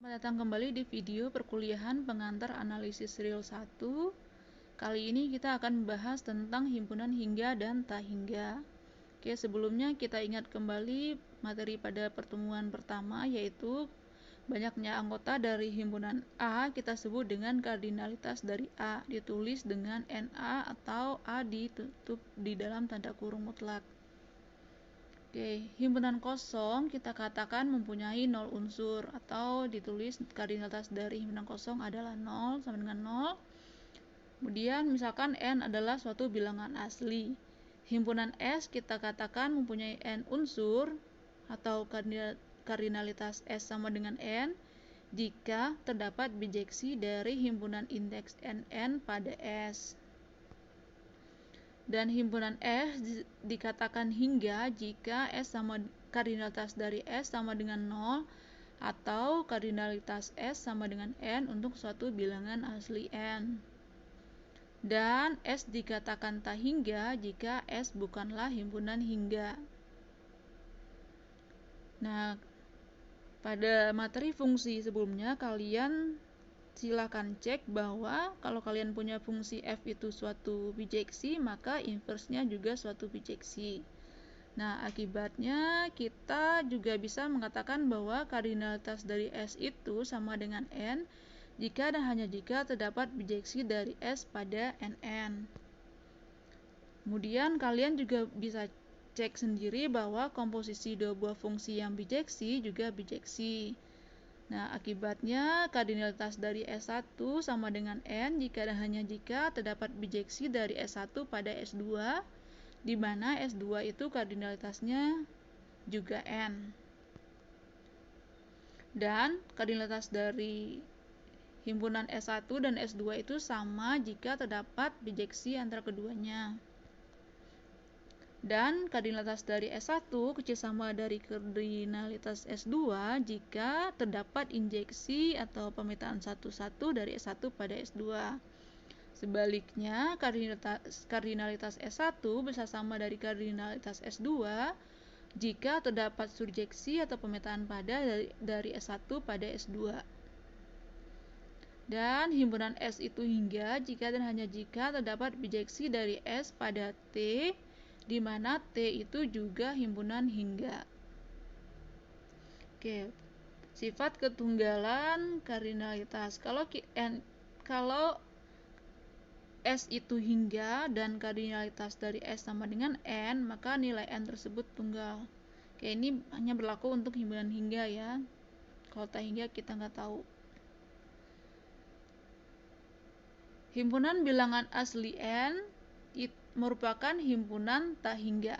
Selamat datang kembali di video perkuliahan pengantar analisis real 1. Kali ini kita akan membahas tentang himpunan hingga dan tak hingga. Oke, sebelumnya kita ingat kembali materi pada pertemuan pertama, yaitu banyaknya anggota dari himpunan A kita sebut dengan kardinalitas dari A, ditulis dengan NA atau A ditutup di dalam tanda kurung mutlak. Oke, himpunan kosong kita katakan mempunyai 0 unsur atau ditulis kardinalitas dari himpunan kosong adalah 0 sama dengan 0. Kemudian misalkan N adalah suatu bilangan asli. Himpunan S kita katakan mempunyai N unsur atau kardinalitas S sama dengan N jika terdapat bijeksi dari himpunan indeks NN pada S. Dan himpunan S dikatakan hingga jika S sama kardinalitas dari S sama dengan 0 atau kardinalitas S sama dengan N untuk suatu bilangan asli N. Dan S dikatakan tak hingga jika S bukanlah himpunan hingga. Nah, pada materi fungsi sebelumnya kalian silakan cek bahwa kalau kalian punya fungsi f itu suatu bijeksi, maka inverse-nya juga suatu bijeksi. Nah, akibatnya kita juga bisa mengatakan bahwa kardinalitas dari S itu sama dengan N jika dan hanya jika terdapat bijeksi dari S pada NN. Kemudian kalian juga bisa cek sendiri bahwa komposisi dua buah fungsi yang bijeksi juga bijeksi. Nah, akibatnya kardinalitas dari S1 sama dengan N jika dan hanya jika terdapat bijeksi dari S1 pada S2, di mana S2 itu kardinalitasnya juga N. Dan kardinalitas dari himpunan S1 dan S2 itu sama jika terdapat bijeksi antara keduanya. Dan kardinalitas dari S1 kecil sama dari kardinalitas S2 jika terdapat injeksi atau pemetaan satu-satu dari S1 pada S2. Sebaliknya, kardinalitas S1 bisa sama dari kardinalitas S2 jika terdapat surjeksi atau pemetaan pada dari S1 pada S2. Dan himpunan S itu hingga jika dan hanya jika terdapat bijeksi dari S pada T, di mana T itu juga himpunan hingga. Oke, sifat ketunggalan kardinalitas. Kalau S itu hingga dan kardinalitas dari S sama dengan N, maka nilai N tersebut tunggal. Oke, ini hanya berlaku untuk himpunan hingga ya. Kalau tak hingga kita nggak tahu. Himpunan bilangan asli N merupakan himpunan tak hingga.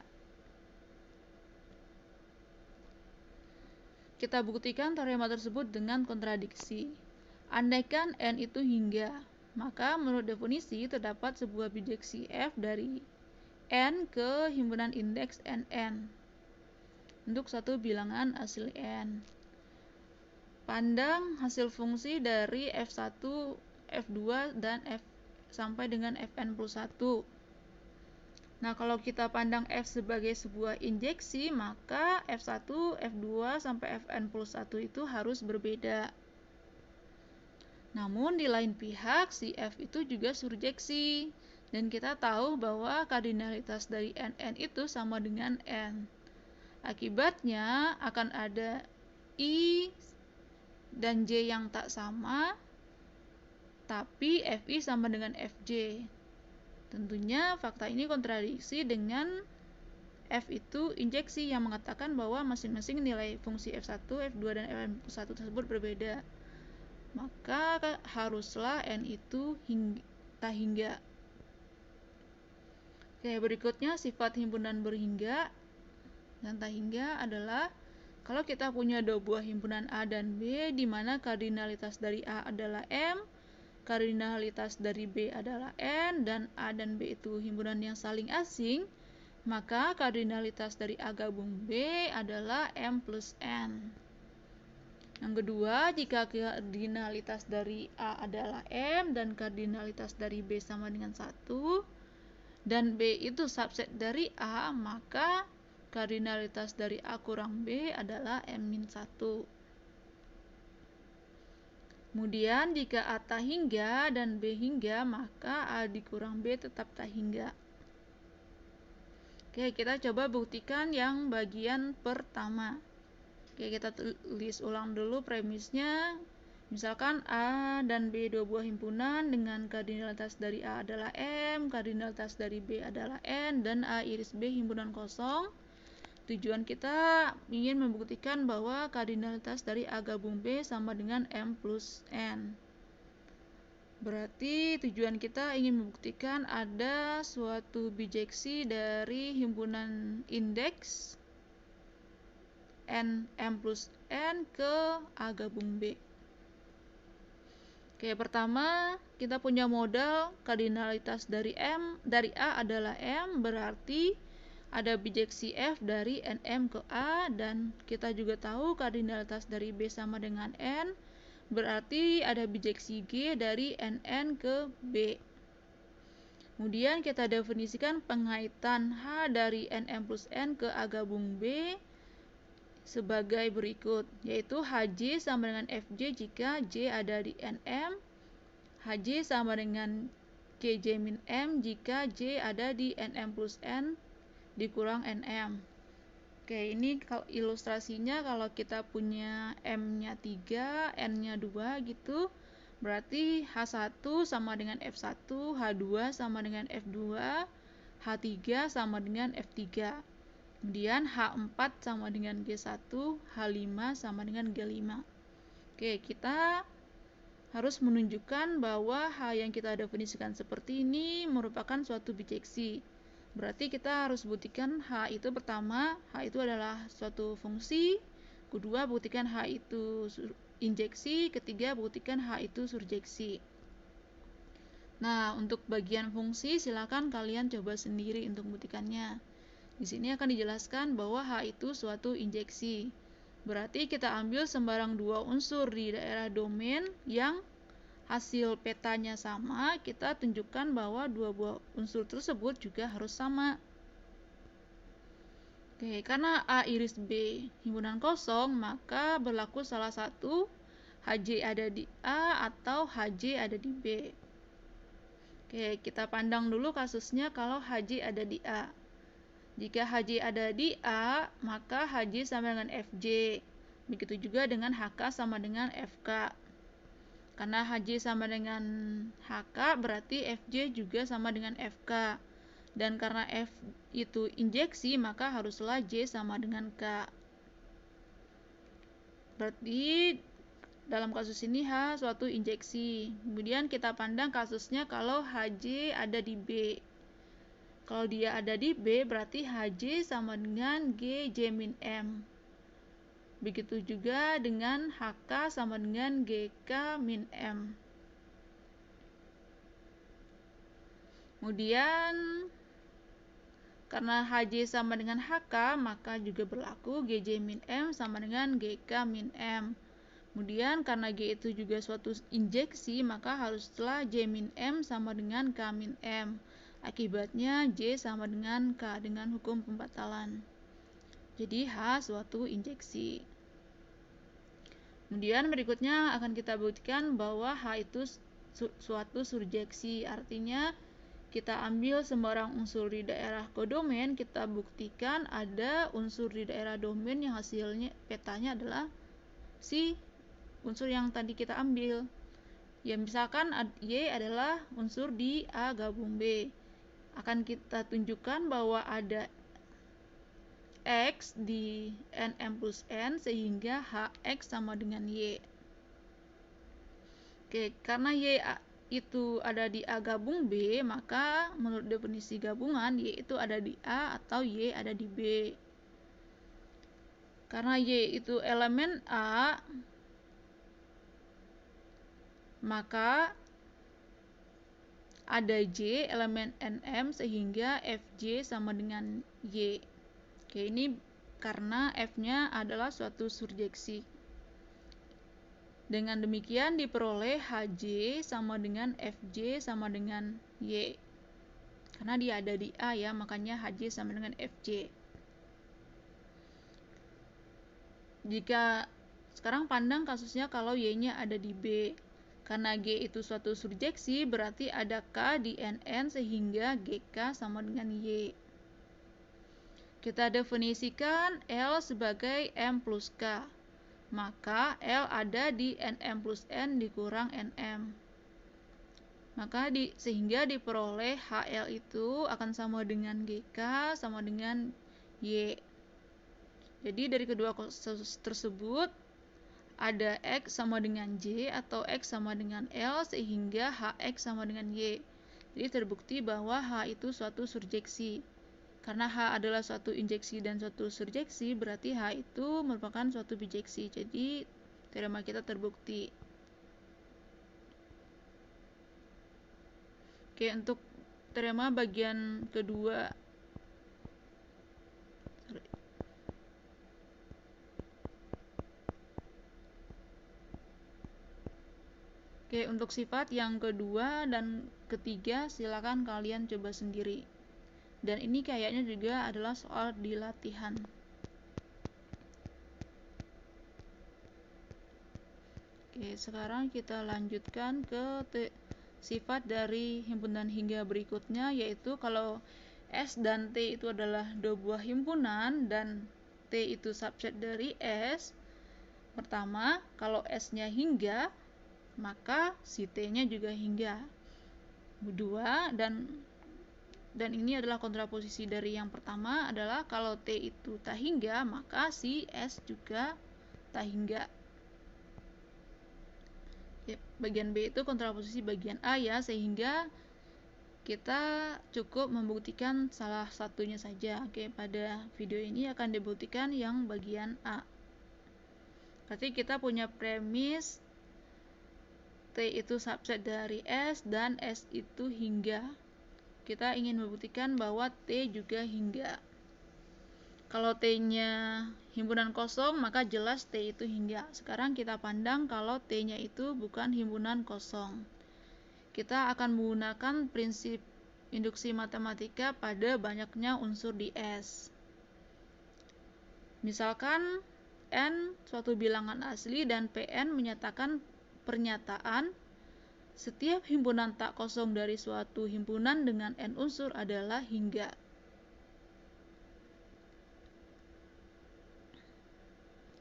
Kita buktikan teorema tersebut dengan kontradiksi. Andaikan N itu hingga, maka menurut definisi terdapat sebuah bijeksi F dari N ke himpunan indeks NN untuk satu bilangan asli N. Pandang hasil fungsi dari F1, F2, dan F sampai dengan Fn plus 1. Nah, kalau kita pandang F sebagai sebuah injeksi, maka F1, F2, sampai Fn plus 1 itu harus berbeda. Namun, di lain pihak, si F itu juga surjeksi. Dan kita tahu bahwa kardinalitas dari NN itu sama dengan N. Akibatnya, akan ada I dan J yang tak sama, tapi Fi sama dengan Fj. Tentunya fakta ini kontradiksi dengan F itu injeksi yang mengatakan bahwa masing-masing nilai fungsi F1, F2, dan Fn+1 tersebut berbeda. Maka haruslah N itu tak hingga. Oke, berikutnya sifat himpunan berhingga dan tak hingga adalah kalau kita punya dua buah himpunan A dan B, di mana kardinalitas dari A adalah M, kardinalitas dari B adalah N, dan A dan B itu himpunan yang saling asing, maka kardinalitas dari A gabung B adalah M plus N. Yang kedua, jika kardinalitas dari A adalah M dan kardinalitas dari B sama dengan 1, dan B itu subset dari A, maka kardinalitas dari A kurang B adalah M-1. Kemudian jika A tak hingga dan B hingga, maka A dikurang B tetap tak hingga. Oke, kita coba buktikan yang bagian pertama. Oke, kita tulis ulang dulu premisnya. Misalkan A dan B dua buah himpunan dengan kardinalitas dari A adalah M, kardinalitas dari B adalah N, dan A iris B himpunan kosong. Tujuan kita ingin membuktikan bahwa kardinalitas dari A gabung B sama dengan M plus N. Berarti tujuan kita ingin membuktikan ada suatu bijeksi dari himpunan indeks N M plus N ke A gabung B. Oke, pertama kita punya modal kardinalitas dari A adalah M, berarti ada bijeksi F dari NM ke A, dan kita juga tahu kardinalitas dari B sama dengan N, berarti ada bijeksi G dari NN ke B. Kemudian kita definisikan pengaitan H dari NM plus N ke A gabung B sebagai berikut, yaitu HJ sama dengan FJ jika J ada di NM, HJ sama dengan KJ min M jika J ada di NM plus N dikurang NM. Oke, ini ilustrasinya kalau kita punya M-nya 3, N-nya 2 gitu, berarti H1 sama dengan F1, H2 sama dengan F2, H3 sama dengan F3. Kemudian H4 sama dengan G1, H5 sama dengan G5. Oke, kita harus menunjukkan bahwa H yang kita definisikan seperti ini merupakan suatu bijeksi. Berarti kita harus buktikan H itu pertama, H itu adalah suatu fungsi, kedua buktikan H itu injeksi, ketiga buktikan H itu surjeksi. Nah, untuk bagian fungsi silakan kalian coba sendiri untuk buktikannya. Di sini akan dijelaskan bahwa H itu suatu injeksi. Berarti kita ambil sembarang dua unsur di daerah domain yang hasil petanya sama, kita tunjukkan bahwa dua buah unsur tersebut juga harus sama. Oke, karena A iris B himpunan kosong, maka berlaku salah satu HJ ada di A atau HJ ada di B. Oke, kita pandang dulu kasusnya kalau HJ ada di A. Jika HJ ada di A, maka HJ sama dengan FJ. Begitu juga dengan HK sama dengan FK. Karena HJ sama dengan HK, berarti FJ juga sama dengan FK. Dan karena F itu injeksi, maka haruslah J sama dengan K. Berarti dalam kasus ini H suatu injeksi. Kemudian kita pandang kasusnya kalau HJ ada di B. Kalau dia ada di B, berarti HJ sama dengan G J min M. Begitu juga dengan HK sama dengan GK min M. Kemudian karena HJ sama dengan HK, maka juga berlaku GJ min M sama dengan GK min M. Kemudian karena G itu juga suatu injeksi, maka haruslah J min M sama dengan K min M. Akibatnya J sama dengan K dengan hukum pembatalan. Jadi H suatu injeksi. Kemudian berikutnya akan kita buktikan bahwa H itu suatu surjeksi. Artinya kita ambil sembarang unsur di daerah kodomain, kita buktikan ada unsur di daerah domain yang hasilnya petanya adalah si unsur yang tadi kita ambil. Ya, misalkan Y adalah unsur di A gabung B. Akan kita tunjukkan bahwa ada X di NM plus N sehingga HX sama dengan Y. Oke, karena Y itu ada di A gabung B, maka menurut definisi gabungan Y itu ada di A atau Y ada di B. Karena Y itu elemen A, maka ada J elemen NM sehingga FJ sama dengan Y. Oke, ini karena F-nya adalah suatu surjeksi. Dengan demikian diperoleh HJ sama dengan FJ sama dengan Y. Karena dia ada di A ya, makanya HJ sama dengan FJ. Jika Sekarang pandang kasusnya kalau Y-nya ada di B. Karena G itu suatu surjeksi, berarti ada K di NN sehingga GK sama dengan Y. Kita definisikan L sebagai M plus K. Maka L ada di NM plus N dikurang NM. Maka sehingga diperoleh HL itu akan sama dengan GK sama dengan Y. Jadi dari kedua kasus tersebut ada X sama dengan J atau X sama dengan L sehingga HX sama dengan Y. Jadi terbukti bahwa H itu suatu surjeksi. Karena H adalah suatu injeksi dan suatu surjeksi, berarti H itu merupakan suatu bijeksi. Jadi teorema kita terbukti. Oke, untuk teorema bagian kedua. Oke, untuk sifat yang kedua dan ketiga silakan kalian coba sendiri. Dan ini kayaknya juga adalah soal di latihan. Oke, sekarang kita lanjutkan ke sifat dari himpunan hingga berikutnya, yaitu kalau S dan T itu adalah dua buah himpunan dan T itu subset dari S. Pertama, kalau S-nya hingga, maka si T-nya juga hingga. Kedua, dan ini adalah kontraposisi dari yang pertama adalah kalau T itu tak hingga, maka si S juga tak hingga. Ya, bagian B itu kontraposisi bagian A ya, sehingga kita cukup membuktikan salah satunya saja. Oke, pada video ini akan dibuktikan yang bagian A. Berarti kita punya premis T itu subset dari S dan S itu hingga. Kita ingin membuktikan bahwa T juga hingga. Kalau T-nya himpunan kosong, maka jelas T itu hingga. Sekarang kita pandang kalau T-nya itu bukan himpunan kosong. Kita akan menggunakan prinsip induksi matematika pada banyaknya unsur di S. Misalkan N suatu bilangan asli dan Pn menyatakan pernyataan setiap himpunan tak kosong dari suatu himpunan dengan N unsur adalah hingga.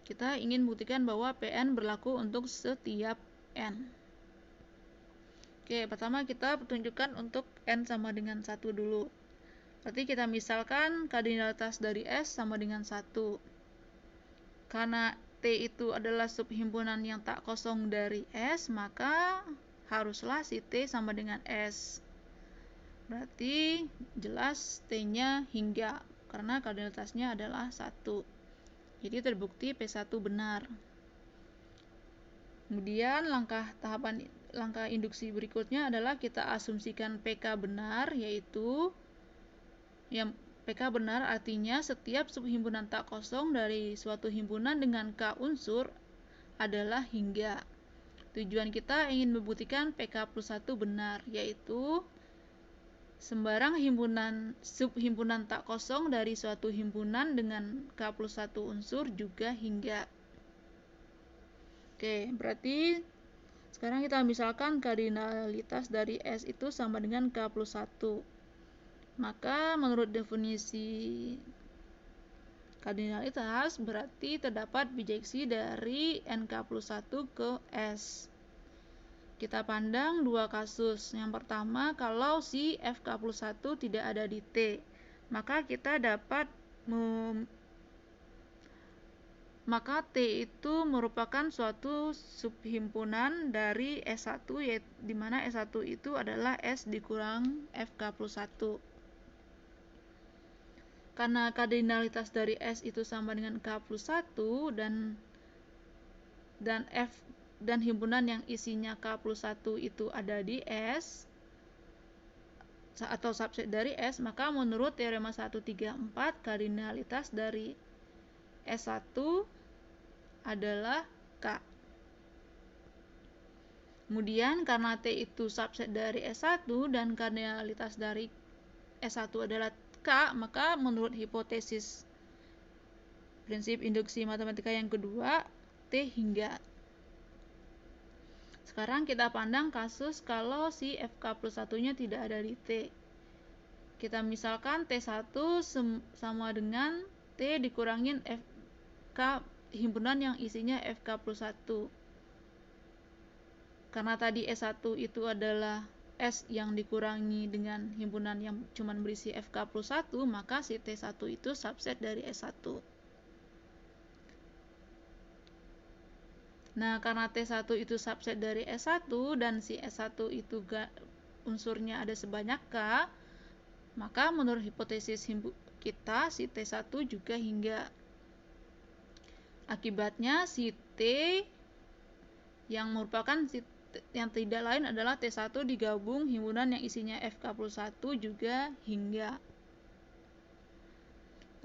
Kita ingin buktikan bahwa Pn berlaku untuk setiap N. Oke, pertama kita tunjukkan untuk N sama dengan 1 dulu. Berarti kita misalkan kardinalitas dari S sama dengan 1. Karena T itu adalah subhimpunan yang tak kosong dari S, maka haruslah si T sama dengan S. Berarti jelas T-nya hingga, karena kardinalitasnya adalah 1. Jadi terbukti P1 benar. Kemudian langkah induksi berikutnya adalah kita asumsikan PK benar, yaitu yang PK benar artinya setiap subhimpunan tak kosong dari suatu himpunan dengan K unsur adalah hingga. Tujuan kita ingin membuktikan PK plus 1 benar, yaitu sembarang subhimpunan tak kosong dari suatu himpunan dengan K plus 1 unsur juga hingga. Oke, berarti sekarang kita misalkan kardinalitas dari S itu sama dengan K plus 1. Maka menurut definisi kardinalitas berarti terdapat bijeksi dari NK plus 1 ke S. Kita pandang dua kasus. Yang pertama, kalau si FK plus 1 tidak ada di T, maka kita dapat maka T itu merupakan suatu subhimpunan dari S1, di mana S1 itu adalah S dikurang FK plus 1. Karena kardinalitas dari S itu sama dengan K plus 1 dan himpunan yang isinya K plus 1 itu ada di S atau subset dari S, maka menurut teorema 134 kardinalitas dari S1 adalah K. Kemudian karena T itu subset dari S1 dan kardinalitas dari S1 adalah K, maka menurut hipotesis prinsip induksi matematika yang kedua, T hingga. Sekarang kita pandang kasus kalau si FK plus 1-nya tidak ada di T. Kita misalkan T1 sama dengan T dikurangin FK himpunan yang isinya FK plus 1. Karena tadi S1 itu adalah S yang dikurangi dengan himpunan yang cuma berisi FK plus 1, maka si T1 itu subset dari S1. Nah, karena T1 itu subset dari S1 dan si S1 itu unsurnya ada sebanyak K, maka menurut hipotesis kita si T1 juga hingga. Akibatnya si T yang merupakan yang tidak lain adalah T1 digabung himpunan yang isinya FK plus 1 juga hingga.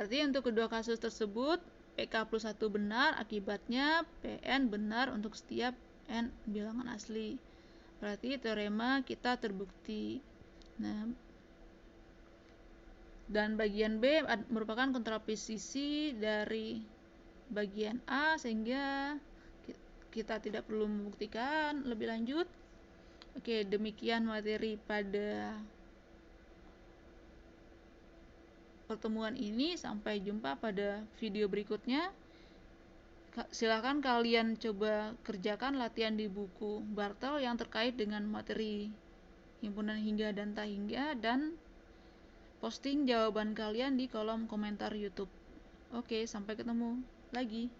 Berarti untuk kedua kasus tersebut PK plus 1 benar, akibatnya PN benar untuk setiap N bilangan asli. Berarti teorema kita terbukti. Nah, dan bagian B merupakan kontraposisi dari bagian A, sehingga kita tidak perlu membuktikan lebih lanjut. Oke, demikian materi pada pertemuan ini. Sampai jumpa pada video berikutnya. Silakan kalian coba kerjakan latihan di buku Bartel yang terkait dengan materi himpunan hingga dan tak hingga, dan posting jawaban kalian di kolom komentar YouTube. Oke, sampai ketemu lagi.